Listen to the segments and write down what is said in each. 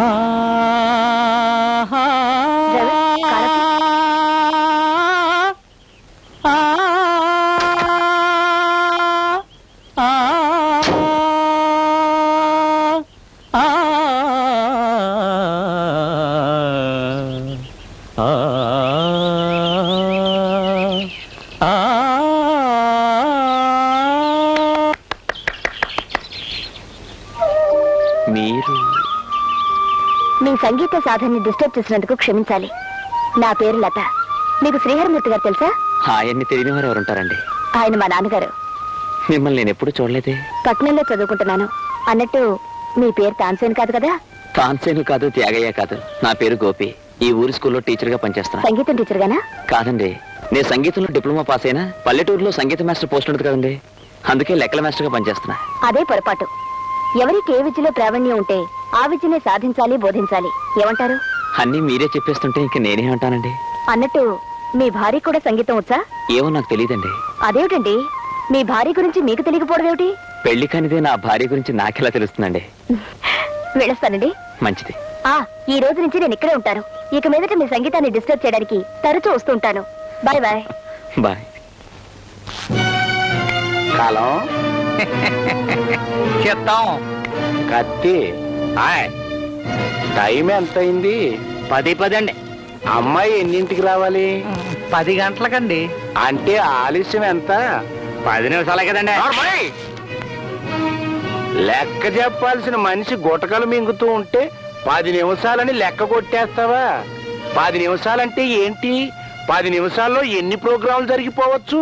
మీ సంగీత సాధనని disturb చేసినందుకు క్షమించాలి. నా పేరు లత. మీకు శ్రీహరిమూర్తి గారు తెలుసా? ఆయన్ని తెలియని వారు ఎవరుంటారండి? ఆయన మా నాన్నగారు. మిమ్మల్ని నేను ఎప్పుడు చూడలేదే. పట్నంలో చదువుకుంటున్నాను. అన్నట్టు మీ పేరు తాన్సేన్ కాదు కదా? తాన్సేను కాదు, త్యాగయ్య కాదు. నా పేరు గోపి. ఈ ఊరి స్కూల్లో టీచర్ గా పనిచేస్తాను. సంగీతం టీచర్ గానా? కాదండి, నేను సంగీతంలో డిప్లొమా పాస్ అయినా పల్లెటూరులో సంగీత మాస్టర్ పోస్ట్ ఉంటుంది కదండి, అందుకే లెక్కల మాస్టర్ గా పనిచేస్తున్నా. అదే పొరపాటు. ఎవరికి ఏ విద్యలో ప్రావీణ్యం ఉంటే ఆ విద్యనే సాధించాలి, బోధించాలి. ఏమంటారు? అన్నీ మీరే చెప్పేస్తుంటే ఇంక నేనేమంటానండి. అన్నట్టు మీ భార్య కూడా సంగీతం వచ్చా? ఏమో నాకు తెలియదండి. అదేమిటండి, మీ భార్య గురించి మీకు తెలియకపోవడమేమిటి? పెళ్లి కానిదే నా భార్య గురించి నాకెలా తెలుస్తుందండి? వెళ్ళొస్తానండి. మంచిది. ఈ రోజు నుంచి నేను ఇక్కడే ఉంటాను. ఇక మీదట మీ సంగీతాన్ని డిస్టర్బ్ చేయడానికి తరచూ వస్తూ ఉంటాను. Bye bye. బాయ్. కాలం చెప్తాం. కత్తి టైం ఎంత అయింది? 10 అండి. అమ్మాయి ఎన్నింటికి రావాలి? 10 గంటలకండి. అంటే ఆలస్యం ఎంత? 10 నిమిషాలే కదండి. లెక్క చెప్పాల్సిన మనిషి గుటకలు మింగుతూ ఉంటే 10 నిమిషాలని లెక్క కొట్టేస్తావా? 10 నిమిషాలంటే ఏంటి? 10 నిమిషాల్లో ఎన్ని ప్రోగ్రాంలు జరిగిపోవచ్చు.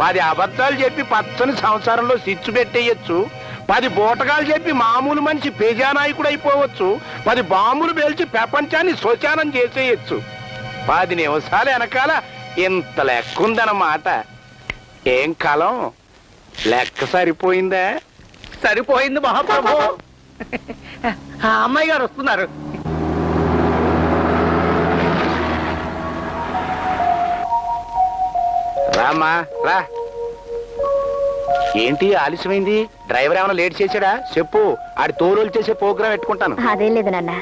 10 అబద్ధాలు చెప్పి పచ్చని సంసారంలో సిచ్చు పెట్టేయచ్చు. 10 బోటకాలు చెప్పి మామూలు మనిషి పేజానాయకుడు అయిపోవచ్చు. 10 బాంబులు పేల్చి ప్రపంచాన్ని శోచానం చేసేయచ్చు. 10 నిమిషాలు వెనకాల ఇంత లెక్క ఉందన్నమాట. ఏం కాలం, లెక్క సరిపోయిందా? సరిపోయింది మహాప్రభు. ఆ అమ్మాయి గారు వస్తున్నారు. రామ్మా రా. ఏంటి ఆలస్యమైంది? డ్రైవర్ ఏమైనా లేట్ చేశాడా? చెప్పు, ఆడి తోలు చేసే ప్రోగ్రాం పెట్టుకుంటాను. అదేం లేదు నాన్న,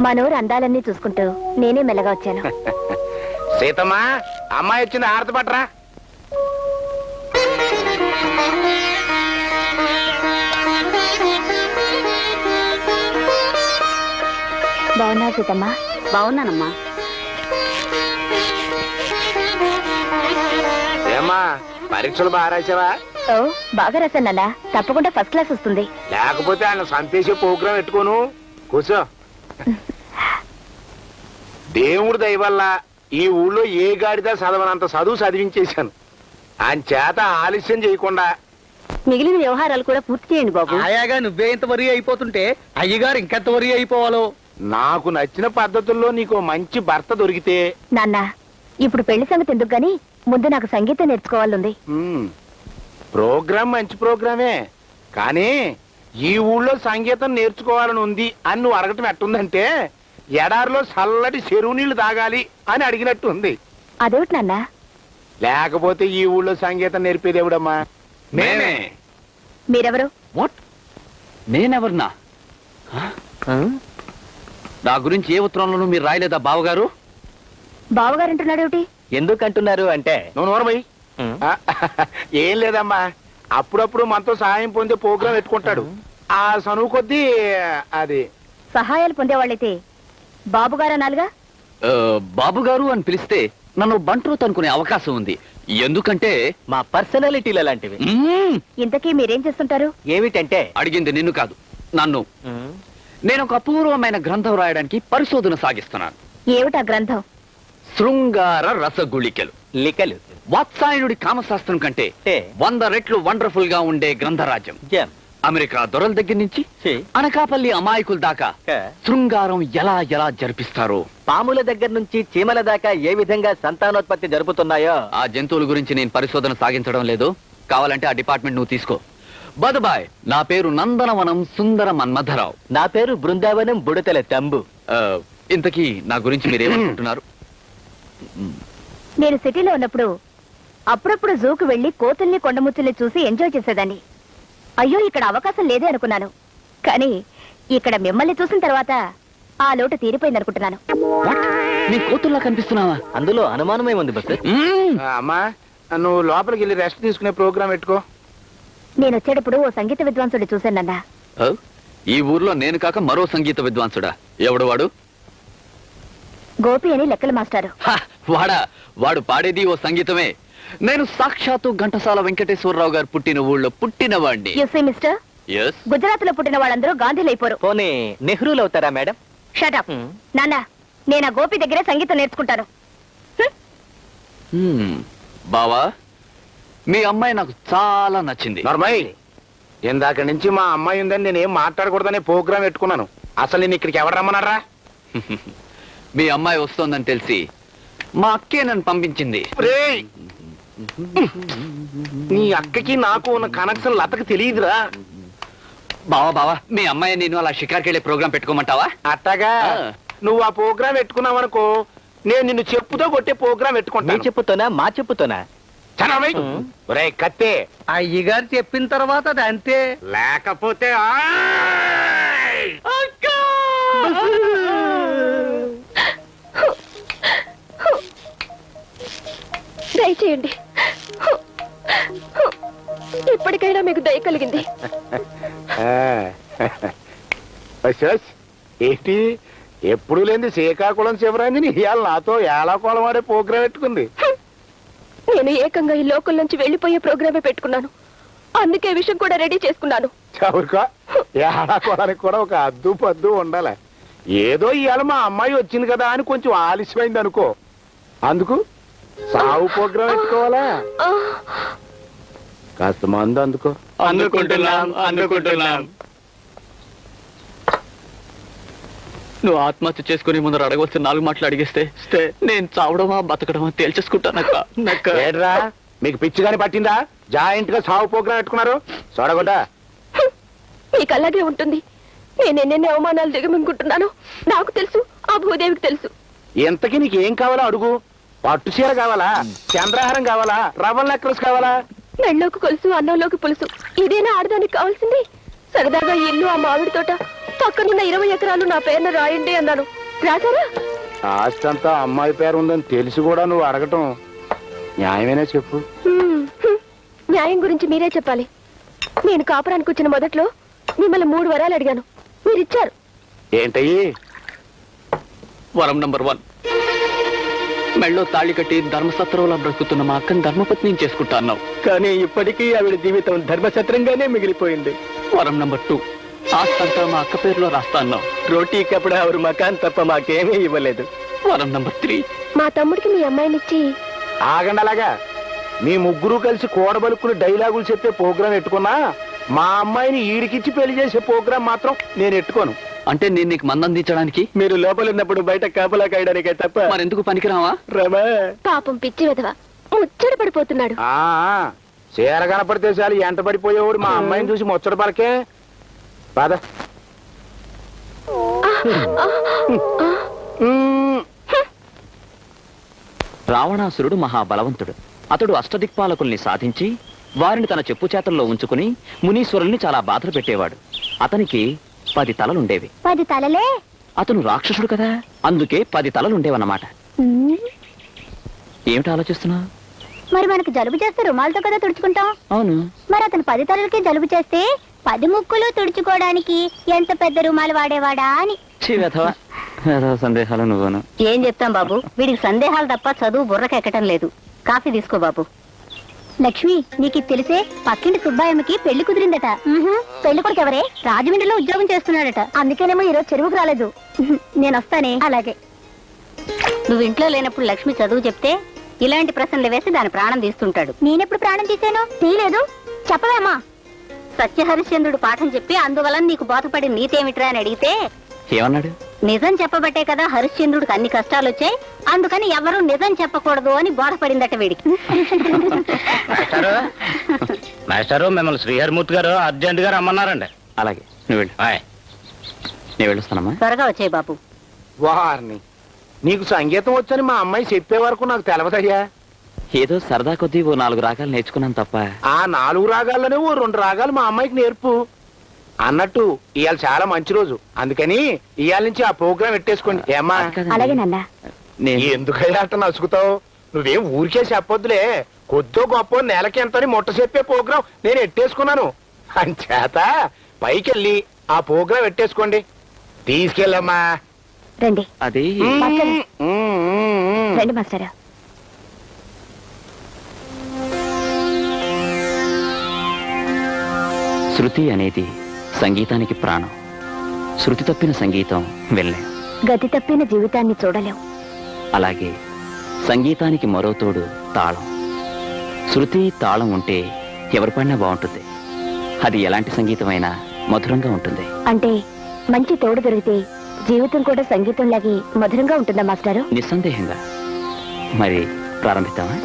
మనోరు అందాలన్నీ చూసుకుంటూ నేనే మెల్లగా వచ్చాను. సీతమ్మా, అమ్మాయి వచ్చింది, ఆరతి పట్టరా. బాగున్నా సీతమ్మా? బాగున్నానమ్మా. ఏమ్మా, పరీక్షలు బాగా రాసావా? ఓ, బాగా రాశాను నాన్న. తప్పకుండా ఫస్ట్ క్లాస్ వస్తుంది. లేకపోతే ఆయన సంపేసే ప్రోగ్రాం పెట్టుకోను. కూర్చో. దేవుడి దయ వల్ల ఈ ఊళ్ళో ఏ గాడిదా చదవనంత చదువు చదివించేశాను. ఆయన చేత ఆలస్యం చేయకుండా మిగిలిన వ్యవహారాలు కూడా పూర్తి చేయండి బాబు. ఆయాగా నువ్వే ఇంత వరి అయిపోతుంటే అయ్యగారు ఇంకెంత వరి అయిపోవాలో. నాకు నచ్చిన పద్ధతుల్లో నీకు మంచి భర్త దొరికితే. నాన్న, ఇప్పుడు పెళ్లి సంగతి ఎందుకు గాని ముందు నాకు సంగీతం నేర్చుకోవాలంది. ప్రోగ్రాం మంచి ప్రోగ్రామే, కానీ ఈ ఊళ్ళో సంగీతం నేర్చుకోవాలని ఉంది అని నువ్వు అడగటం ఎట్టుందంటే ఎడారిలో చల్లటి చెరువు నీళ్లు తాగాలి అని అడిగినట్టు ఉంది. అదేమిటి నాన్న? లేకపోతే ఈ ఊళ్ళో సంగీతం నేర్పేదేవుడమ్మా మేమే. మీరెవరు? వాట్? నేనెవరన్నా? నా గురించి ఏ ఉత్తరంలోనూ మీరు రాయలేదా బావగారు? బావగారు అంటున్నాడేమిటి? ఎందుకంటున్నారు అంటే, నువ్వు నోరమయ్యి. ఏం లేదమ్మా, అప్పుడప్పుడు మనతో సహాయం పొందే ప్రోగ్రాం పెట్టుకుంటాడు. ఆ చనువు కొద్దీ అది. సహాయాలు పొందేవాళ్ళైతే బాబుగారు అనాలిగా. బాబుగారు అని పిలిస్తే నన్ను బంట్రోత్ అనుకునే అవకాశం ఉంది. ఎందుకంటే మా పర్సనాలిటీలు అలాంటివి. ఇంతకీ మీరేం చేస్తుంటారు? ఏమిటంటే, అడిగింది నిన్ను కాదు, నన్ను. నేను ఒక అపూర్వమైన గ్రంథం రాయడానికి పరిశోధన సాగిస్తున్నాను. ఏమిటా గ్రంథం? శృంగార రసగుళికలు. లికలు. వాత్సాయనుడి కామశాస్త్రం కంటే 100 రెట్లు వండర్ఫుల్ గా ఉండే గ్రంథరాజ్యం. అమెరికా దొరల దగ్గర నుంచి అనకాపల్లి అమాయకుల దాకా శృంగారం ఎలా ఎలా జరిపిస్తారో, పాముల దగ్గర నుంచి చీమల దాకా ఏ విధంగా సంతానోత్పత్తి జరుపుతున్నాయో ఆ జంతువుల గురించి నేను పరిశోధన సాగించడం లేదు. కావాలంటే ఆ డిపార్ట్మెంట్ నువ్వు తీసుకో. బదుబాయ్, నా పేరు నందనవనం సుందర మన్మథరావు. నా పేరు బృందావనం బుడతల తంబు. ఇంతకీ నా గురించి మీరేమనుకుంటున్నారు? నేను సిటీలో ఉన్నప్పుడు అప్పుడప్పుడు జూకు వెళ్లి కోతుల్ని కొండముచ్చుల్ని చూసి ఎంజాయ్ చేసేదాన్ని. అయ్యో, ఇక్కడ అవకాశం లేదే అనుకున్నాను. కానీ ఇక్కడ మిమ్మల్ని చూసిన తర్వాత ఆ లోటు తీరిపోయింది అనుకుంటున్నాను. నీ కూతుర్లా కనిపిస్తున్నావా? అందులో అనుమానమే ఉంది బస్. అమ్మా నువ్వు లోపలికి వెళ్ళి రెస్ట్ తీసుకునే ప్రోగ్రామ్ పెట్టుకో. నేను వచ్చేటప్పుడు ఓ సంగీత విద్వాంసుడు చూశానన్నా. ఈ ఊర్లో నేను కాక మరో సంగీత విద్వాంసుడా? ఎవడు వాడు? గోపి అని లెక్కల మాస్టారు. వాడు పాడేది ఓ సంగీతమే. నేను సాక్షాత్తు ఘంటసాల వెంకటేశ్వరరావు గారు పుట్టిన ఊళ్ళో పుట్టినవాడిని. యు సీ మిస్టర్, గుజరాత్ లో పుట్టిన వాళ్ళందరూ గాంధీలు అయిపోరు. పోనీ నెహ్రూలు అవుతారా మేడం? షటప్ నాన్న, నేను ఆ గోపి దగ్గరే సంగీతం నేర్చుకుంటాను. బావా, మీ అమ్మాయి నాకు చాలా నచ్చింది. నర్మయ్, ఇందాక నుంచి మా అమ్మాయి ఉందని నేనేం మాట్లాడకూడదనే ప్రోగ్రామ్ పెట్టుకున్నాను. అసలు నేను ఇక్కడికి ఎవరు రమ్మన్నారా? మీ అమ్మాయి వస్తోందని తెలిసి మా అక్కే నన్ను పంపించింది. రేయ్, నీ అక్కకి నాకు ఉన్న కనెక్షన్ లతకు తెలియదురా. బావా, మీ అమ్మాయి నేను అలా షికార్కి వెళ్ళే ప్రోగ్రామ్ పెట్టుకోమంటావా? అట్టగా నువ్వు ఆ ప్రోగ్రామ్ పెట్టుకున్నావు అనుకో, నేను నిన్ను చెప్పుతో కొట్టే ప్రోగ్రామ్ మీ పెట్టుకుంటాను. చెప్పుతోనా మా చెప్పుతోనా? ఒరేయ్ కత్తే, అయ్యగారు చెప్పిన తర్వాత అది అంతే. లేకపోతే దయచేయండి, ఇప్పటికైనా మీకు దయ కలిగింది. ఏంటి ఎప్పుడు లేని శ్రీకాకుళం శివరాంజని ఇవాళ నాతో ఏలాకోళం ఆడే ప్రోగ్రాం పెట్టుకుంది. నేను ఏకంగా ఈ లోకల్ నుంచి వెళ్లిపోయే ప్రోగ్రామే పెట్టుకున్నాను. అందుకే విషయం కూడా రెడీ చేసుకున్నాను. చవురుకో, ఏలాకోళానికి కూడా ఒక అద్దు పద్దు ఉండాలి. ఏదో ఇవాళ మా అమ్మాయి వచ్చింది కదా అని కొంచెం ఆలస్యమైంది అనుకో, అందుకు సాగు ప్రోగ్రాం పెట్టుకోవాలా? కాస్త మందు అందుకో. అందుకుంటున్నాం. నువ్వు ఆత్మహత్య చేసుకునే ముందర అడగవలసిన 4 మాటలు అడిగేస్తే నేను చావడమా బతకడమా తేల్చేసుకుంటానక్క. ఏడ్రా, మీకు పిచ్చి గాని పట్టిందా? జాయింట్ గా సాగు ప్రోగ్రాం పెట్టుకున్నారు చూడగొడ్డ. మీకు అలాగే ఉంటుంది. నేను ఎన్నెన్ని అవమానాలు దిగమింగుంటున్నాను నాకు తెలుసు, ఆ భూదేవికి తెలుసు. ఇంతకీ నీకు ఏం కావాలో అడుగు. పట్టు చీర కావాలా, చంద్రహారం కావాలా, రవ్వ నెక్లెస్ కావాలా? మెళ్ళలోకి కొలుసు, అన్నంలోకి పులుసు, ఇదేనా ఆడదానికి కావాల్సింది? సరదాగా ఈ ఇల్లు, ఆ మామిడి తోట, పక్కనున్న 20 ఎకరాలు నా పేరున రాయండి అన్నాను. రాశారా? ఆస్తి అంతా అమ్మాయి పేరు ఉందని తెలిసి కూడా నువ్వు అడగటం న్యాయమేనా చెప్పు. న్యాయం గురించి మీరే చెప్పాలి. నేను కాపురానికి వచ్చిన మొదట్లో మిమ్మల్ని 3 వరాలు అడిగాను, మీరిచ్చారు. ఏంటయ్యి? వరం నంబర్ 1, మెళ్ళో తాళి కట్టి ధర్మసత్రంలో బ్రతుకుతున్న మా అక్కని ధర్మపత్ని చేసుకుంటా అన్నావు. కానీ ఇప్పటికీ ఆవిడ జీవితం ధర్మసత్రంగానే మిగిలిపోయింది. వరం నంబర్ 2, ఆస్తంతా మా అక్క పేరులో రాస్తా అన్నావు. రోటీ కపడా ఆవిడ మకాన్ తప్ప మాకేమీ ఇవ్వలేదు. వరం నంబర్ 3, మా తమ్ముడికి మీ అమ్మాయినిచ్చి. ఆగండి అలాగా. మీ ముగ్గురు కలిసి కూడబలుకుని డైలాగులు చెప్పే ప్రోగ్రాం పెట్టుకున్నా, మా అమ్మాయిని ఈడికిచ్చి పెళ్లి చేసే ప్రోగ్రాం మాత్రం నేను ఎట్టుకోను. అంటే నేను నీకు మందందించడానికి? మీరు లోపల ఉన్నప్పుడు బయట కాపలా కాయడానికే తప్ప మరెందుకు పనికిరావా? రమా, పాపం పిచ్చి వెధవ ముచ్చట పడిపోతున్నాడు. చీర కనపడితే చాలు ఎంట పడిపోయేవాడు మా అమ్మాయిని చూసి ముచ్చట పలకే. బాధ రావణాసురుడు మహాబలవంతుడు. అతడు అష్టదిక్పాలకుల్ని సాధించి వారిని తన చెప్పు చేతల్లో ఉంచుకుని మునీశ్వరుల్ని చాలా బాధలు పెట్టేవాడు. అతనికి 10 తలలుండేవి. 10 తలలే? అతను రాక్షసుడు కదా, అందుకే 10 తలలుండేవన్నమాట. ఏమిటి ఆలోచిస్తున్నా? మరి మనకి జలుబు చేస్తే రుమాలతో కదా తుడుచుకుంటాం. అవును, మరి అతను 10 తలలకి జలుబు చేస్తే 10 ముక్కులు తుడుచుకోవడానికి ఎంత పెద్ద రుమాలు వాడేవాడా అని. సందేహాలు నువ్వును. ఏం చెప్తాం బాబు, వీడికి సందేహాలు తప్ప చదువు బుర్రకెక్కటం లేదు. కాఫీ తీసుకో బాబు. లక్ష్మి, నీకు తెలిసే పక్కింటి సుబ్బాయమ్మకి పెళ్లి కుదిరిందట. పెళ్లి కొడుకు ఎవరే? రాజమండ్రిలో ఉద్యోగం చేస్తున్నాడట. అందుకేనేమో ఈరోజు చెరువుకు రాలేదు. నేను వస్తానే. అలాగే. నువ్వు ఇంట్లో లేనప్పుడు లక్ష్మి చదువు చెప్తే ఇలాంటి ప్రశ్నలు వేసి దాని ప్రాణం తీస్తుంటాడు. నేనెప్పుడు ప్రాణం తీశాను? తీయలేదు. చెప్పవేమా? సత్యహరిశ్చంద్రుడు పాఠం చెప్పి అందువల్ల నీకు బోధపడి నీతేమిట్రా అని అడిగితే ఏమన్నాడు? నిజం చెప్పబట్టే కదా హరిశ్చంద్రుడికి అన్ని కష్టాలు వచ్చాయి, అందుకని ఎవరు నిజం చెప్పకూడదు అని బోధపడిందట వీడికి. మాస్టారు, మిమ్మల్ని శ్రీహరిమూర్తి గారు అర్జెంట్ గా రమ్మన్నారండి. అలాగే, నువ్వు వెళ్ళు. నేను వెళ్ళొస్తానమ్మా. త్వరగా వచ్చాయి బాబు. వారిని, నీకు సంగీతం వచ్చని మా అమ్మాయి చెప్పే వరకు నాకు తెలవదయ్యా. ఏదో సరదా కొద్దీ ఓ 4 రాగాలు నేర్చుకున్నాను తప్ప. ఆ 4 రాగాల్లోనే ఓ 2 రాగాలు మా అమ్మాయికి నేర్పు. అన్నట్టు ఇవాళ చాలా మంచి రోజు, అందుకని ఇవాళ నుంచి ఆ ప్రోగ్రాం పెట్టేసుకోండి. ఏమ్మా? అలాగే నాన్న. ఎందుకయ్యా అట్ట నసుకుతావు? నువ్వేం ఊరికే చెప్పొద్దులే. కొద్దో గొప్ప నెలకి ఎంతని ముట్ట చెప్పే ప్రోగ్రాం నేను ఎట్టేసుకున్నాను. అంచేత పైకెళ్ళి ఆ ప్రోగ్రాం పెట్టేసుకోండి. తీసుకెళ్ళమ్మా. రండి. అది రండి మాస్టారా. శృతి అనేది సంగీతానికి ప్రాణం. శృతి తప్పిన సంగీతం వెళ్ళలేం. గతి తప్పిన జీవితాన్ని చూడలేం. అలాగే సంగీతానికి మరో తోడు తాళం. శృతి తాళం ఉంటే ఎవరి పడినా బాగుంటుంది. అది ఎలాంటి సంగీతమైనా మధురంగా ఉంటుంది. అంటే మంచి తోడు దొరికితే జీవితం కూడా సంగీతం లాగే మధురంగా ఉంటుందా మాస్టారు? నిస్సందేహంగా. మరి ప్రారంభిద్దామా?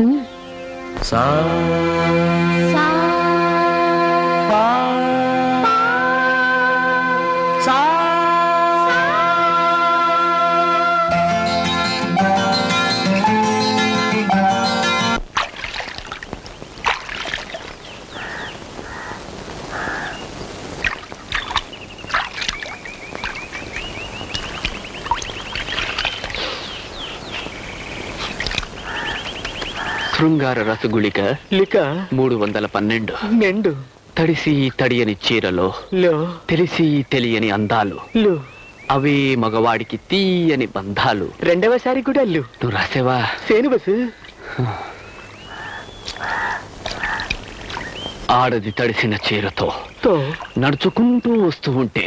శృంగార రసగుళిక లిక 312 నిండు తడిసి తడియని చీరలో తెలిసి తెలియని అందాలు అవే మగవాడికి తీయని బంధాలు. రెండవసారి కూడా నువ్వు రాసేవా? సేను బస్సు. ఆడది తడిసిన చీరతో నడుచుకుంటూ వస్తూ ఉంటే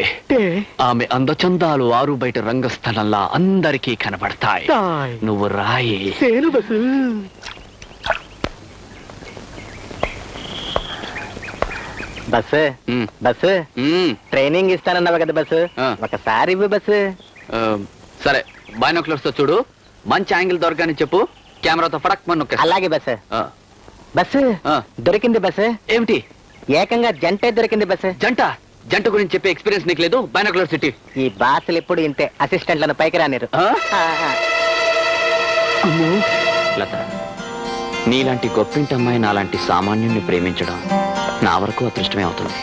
ఆమె అందచందాలు ఆరు బయట రంగస్థలంలా అందరికీ కనబడతాయి. నువ్వు రాయి. సేను బస్సు. బస్సు బస్సు ట్రైనింగ్ ఇస్తానన్నావు కదా బస్సు, ఒకసారి ఇవ్వు బస్సు. సరే, బైనాక్యులర్స్ తో చూడు. మంచి యాంగిల్ దొరకని చెప్పు, కెమెరాతో ఫడక్ మన. అలాగే బస్సు. బస్సు దొరికింది బస్సు. ఏమిటి? ఏకంగా జంటే దొరికింది బస్సు. జంట? జంట గురించి చెప్పే ఎక్స్పీరియన్స్ నీకు లేదు? Binocular city. ఈ బాసులు ఎప్పుడు ఇంతే, అసిస్టెంట్లను పైకి రానిరు. లత, నీలాంటి గొప్పింటి అమ్మాయి నాలాంటి సామాన్యుణ్ణి ప్రేమించడం నా వరకు అదృష్టమే అవుతుంది.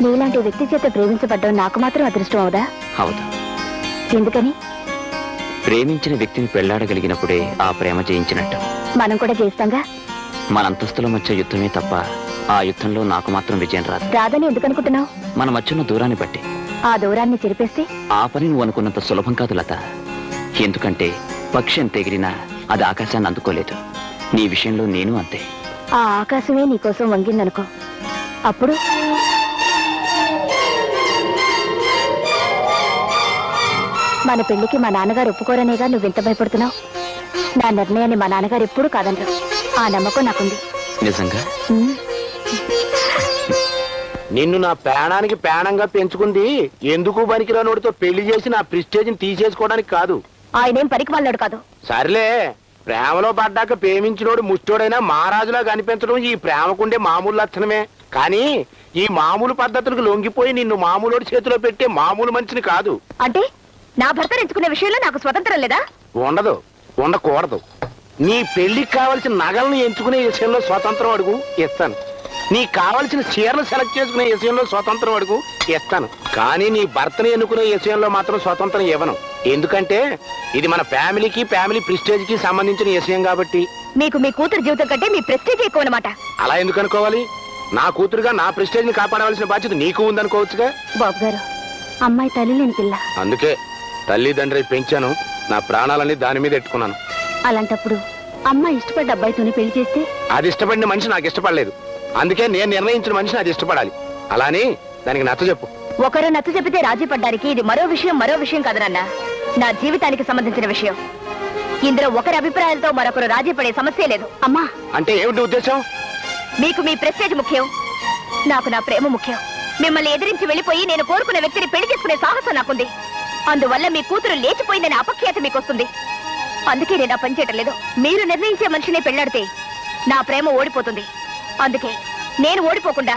నీలాంటి వ్యక్తి చేత ప్రేమించబడ్డం నాకు మాత్రం అదృష్టం అవుదా? అవును. ఎందుకని? ప్రేమించిన వ్యక్తిని పెళ్లాడగలిగినప్పుడే ఆ ప్రేమ జయించినట్టు. మనం కూడా చేస్తాంగా. మన అంతస్తుల మధ్య యుద్ధమే తప్ప ఆ యుద్ధంలో నాకు మాత్రం విజయం రాదు. రాదని ఎందుకు అనుకుంటున్నావు? మన మధ్యన దూరాన్ని బట్టి. ఆ దూరాన్ని చెరిపేస్తే? ఆ పని నువ్వు అనుకున్నంత సులభం కాదు లత. ఎందుకంటే పక్షి ఎంత ఎగిరినా అది ఆకాశాన్ని అందుకోలేదు. నీ విషయంలో నేను అంతే. ఆ ఆకాశమే నీకోసం వంగిందనుకో, అప్పుడు మన పెళ్లికి మా నాన్నగారు ఒప్పుకోరనేగా నువ్వు ఎంత భయపడుతున్నావు? నా నిర్ణయాన్ని మా నాన్నగారు ఎప్పుడూ కాదనరు. ఆ నమ్మకం నాకుంది. నిజంగా? నిన్ను నా ప్రాణానికి ప్రాణంగా పెంచుకుంది ఎందుకు పనికిరానోడితో పెళ్లి చేసి నా ప్రిస్టేజ్ని తీసేసుకోవడానికి కాదు. ఆయనేం పనికి వాళ్ళోడు కాదు. సర్లే, ప్రేమలో పడ్డాక ప్రేమించినోడు ముష్టోడైనా మహారాజులా కనిపించడం ఈ ప్రేమకుండే మామూలు లక్షణమే. కానీ ఈ మామూలు పద్ధతులకు లొంగిపోయి నిన్ను మామూలోడి చేతిలో పెట్టే మామూలు మనిషిని కాదు. అంటే నా భర్త ఎంచుకునే విషయంలో నాకు స్వతంత్రం లేదా? ఉండదు, ఉండకూడదు. నీ పెళ్లికి కావలసిన నగలను ఎంచుకునే విషయంలో స్వతంత్రం అడుగు, ఇస్తాను. నీకు కావలసిన చీరలు సెలెక్ట్ చేసుకునే విషయంలో స్వతంత్రం అడుగు, ఇస్తాను. కానీ నీ భర్తని ఎన్నుకునే విషయంలో మాత్రం స్వతంత్రం ఇవ్వను. ఎందుకంటే ఇది మన ఫ్యామిలీకి, ఫ్యామిలీ ప్రెస్టేజ్ కి సంబంధించిన విషయం కాబట్టి. మీకు మీ కూతురు జీవితం కంటే మీ ప్రెస్టేజ్ ఎక్కువ అన్నమాట. అలా ఎందుకు అనుకోవాలి? నా కూతురుగా నా ప్రెస్టేజ్ ని కాపాడవలసిన బాధ్యత నీకు ఉందనుకోవచ్చుగా. బాబు గారు, అమ్మాయి తల్లి లేని పిల్ల. అందుకే తల్లిదండ్రి పెంచాను, నా ప్రాణాలని దాని మీద ఎట్టుకున్నాను. అలాంటప్పుడు అమ్మాయి ఇష్టపడ్డ అబ్బాయితోనే పెళ్లి చేస్తే? అది ఇష్టపడిన మనిషి నాకు ఇష్టపడలేదు. అందుకే నేను నిర్ణయించిన మనిషిని అది ఇష్టపడాలి. అలానే దానికి నచ్చ చెప్పు. ఒకరు నచ్చ చెప్పితే రాజీ పడ్డానికి ఇది మరో విషయం కాదు నాన్న. నా జీవితానికి సంబంధించిన విషయం. ఇందులో ఒకరి అభిప్రాయాలతో మరొకరు రాజీ పడే సమస్య లేదు. అమ్మా, అంటే ఏమిటి ఉద్దేశం? మీకు మీ ప్రెస్టేజ్ ముఖ్యం, నాకు నా ప్రేమ ముఖ్యం. మిమ్మల్ని ఎదిరించి వెళ్ళిపోయి నేను కోరుకునే వ్యక్తిని పెళ్లి చేసుకునే సాహసం నాకుంది. అందువల్ల మీ కూతురు లేచిపోయిందనే అపఖ్యాత మీకు వస్తుంది. అందుకే నేను ఆ పని చేయటం లేదు. మీరు నిర్ణయించే మనిషినే పెళ్లాడితే నా ప్రేమ ఓడిపోతుంది. అందుకే నేను ఓడిపోకుండా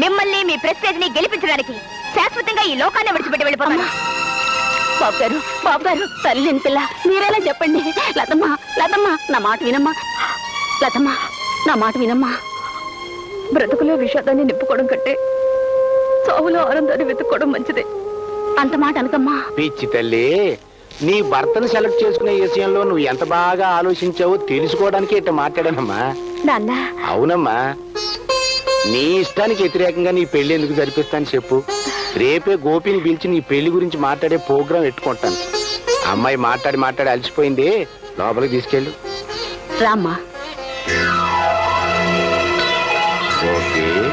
మిమ్మల్ని మీ ప్రెస్టేజ్ ని గెలిపించడానికి శాశ్వతంగా ఈ లోకాన్ని విడిచిపెట్టి వెళ్ళిపోతాను. బాబు గారు, తల్లి పిల్ల మీరేలా చెప్పండి. లతమ్మ, నా మాట వినమ్మా. లతమ్మ, నా మాట వినమ్మా. బ్రతుకులో విషాదాన్ని నింపుకోవడం కంటే చావులో ఆనందాన్ని వెతుక్కోవడం మంచిదే. అంత మాట అనకమ్మా. పిచ్చి తల్లి, నీ భర్తను సెలెక్ట్ చేసుకునే విషయంలో నువ్వు ఎంత బాగా ఆలోచించావో తెలుసుకోవడానికి ఇట్లా మాట్లాడానమ్మా. నాన్న, అవునమ్మా, నీ ఇష్టానికి వ్యతిరేకంగా నీ పెళ్లి ఎందుకు జరిపిస్తాను చెప్పు. రేపే గోపిని పిలిచి నీ పెళ్లి గురించి మాట్లాడే ప్రోగ్రాం పెట్టుకుంటాను. అమ్మాయి మాట్లాడి అలసిపోయింది, లోపలికి తీసుకెళ్ళు. రామ్మా.